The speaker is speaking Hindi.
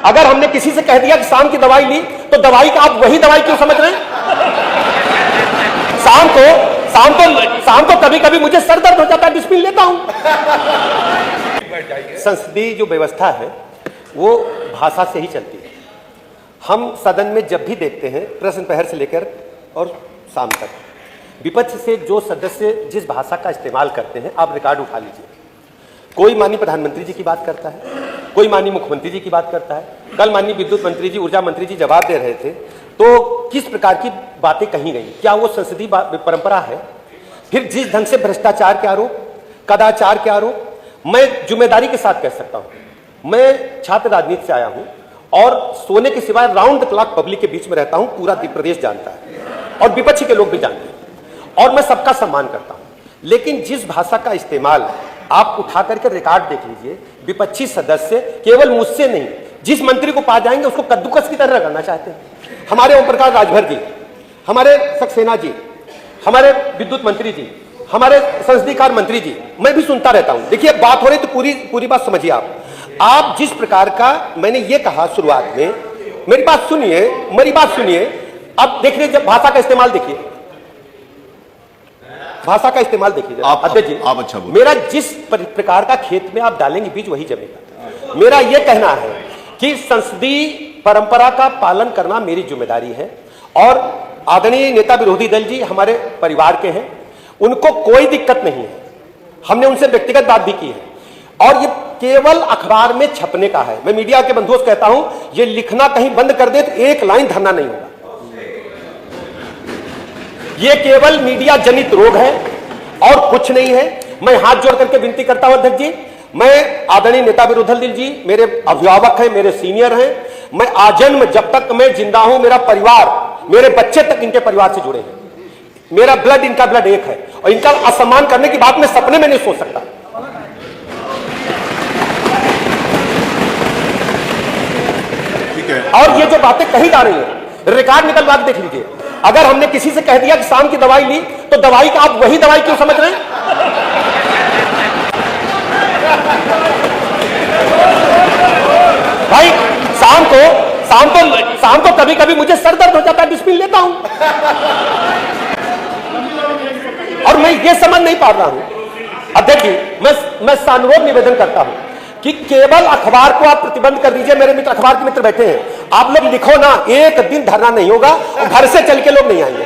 अगर हमने किसी से कह दिया कि शाम की दवाई ली तो दवाई का आप वही दवाई क्यों समझ रहे हैं? शाम को कभी कभी मुझे सर दर्द हो जाता है, डिस्पिन लेता हूं। संसदीय जो व्यवस्था है वो भाषा से ही चलती है। हम सदन में जब भी देखते हैं प्रश्न प्रहर से लेकर और शाम तक विपक्ष से जो सदस्य जिस भाषा का इस्तेमाल करते हैं आप रिकॉर्ड उठा लीजिए। कोई माननीय प्रधानमंत्री जी की बात करता है, कोई माननीय मुख्यमंत्री जी की बात करता है। कल माननीय विद्युत मंत्री जी, ऊर्जा मंत्री जी जवाब दे रहे थे तो किस प्रकार की बातें कही गई, क्या वो संसदीय परंपरा है? फिर जिस ढंग से भ्रष्टाचार के आरोप, कदाचार के आरोप, मैं जिम्मेदारी के साथ कह सकता हूं, मैं छात्र राजनीति से आया हूं और सोने के सिवाय राउंड द क्लॉक पब्लिक के बीच में रहता हूं, पूरा प्रदेश जानता है और विपक्षी के लोग भी जानते हैं और मैं सबका सम्मान करता हूं। लेकिन जिस भाषा का इस्तेमाल आप उठा करके रिकॉर्ड देख लीजिए, विपक्षी सदस्य केवल मुझसे नहीं, जिस मंत्री को पा जाएंगे उसको कद्दूकस की तरह करना चाहते हैं। हमारे ओम प्रकाश राजभर जी, हमारे सक्सेना जी, हमारे विद्युत मंत्री जी, हमारे संसदीय कार्य मंत्री जी, मैं भी सुनता रहता हूं। देखिए बात हो रही तो पूरी बात समझिए आप जिस प्रकार का मैंने ये कहा शुरुआत में, मेरी बात सुनिए। अब देखिए जब भाषा का इस्तेमाल देखिए, भाषा का इस्तेमाल देखिए अध्यक्ष जी, आप अच्छा बोलिए। मेरा जिस प्रकार का खेत में आप डालेंगे बीज वही जमेगा। मेरा यह कहना है कि संसदीय परंपरा का पालन करना मेरी जिम्मेदारी है और आदरणीय नेता विरोधी दल जी हमारे परिवार के हैं, उनको कोई दिक्कत नहीं है। हमने उनसे व्यक्तिगत बात भी की है और ये केवल अखबार में छपने का है। मैं मीडिया के बंधुओं से कहता हूं, ये लिखना कहीं बंद कर दे तो एक लाइन धरना नहीं होगा। ये केवल मीडिया जनित रोग है और कुछ नहीं है। मैं हाथ जोड़ करके विनती करता हूं अध्यक्ष जी, मैं आदरणीय नेता विरोधी दल जी मेरे अभिभावक हैं, मेरे सीनियर हैं, मैं आजन्म जब तक मैं जिंदा हूं, मेरा परिवार, मेरे बच्चे तक इनके परिवार से जुड़े हैं। मेरा ब्लड इनका ब्लड एक है और इनका असम्मान करने की बात मैं सपने में नहीं सोच सकता। ठीक है। और ये जो बातें कही जा रही हैं रिकॉर्ड निकलवा के देख लीजिए। अगर हमने किसी से कह दिया कि शाम की दवाई ली तो दवाई का आप वही दवाई क्यों समझ रहे हैं? भाई शाम को कभी कभी मुझे सर दर्द हो जाता है, डिस्पिन लेता हूं और मैं ये समझ नहीं पा रहा हूं अध्यक्ष जी। मैं सानुरोध निवेदन करता हूं कि केवल अखबार को आप प्रतिबंध कर दीजिए। मेरे मित्र अखबार के मित्र बैठे हैं, आप लोग लिखो ना, एक दिन धरना नहीं होगा और घर से चल के लोग नहीं आएंगे।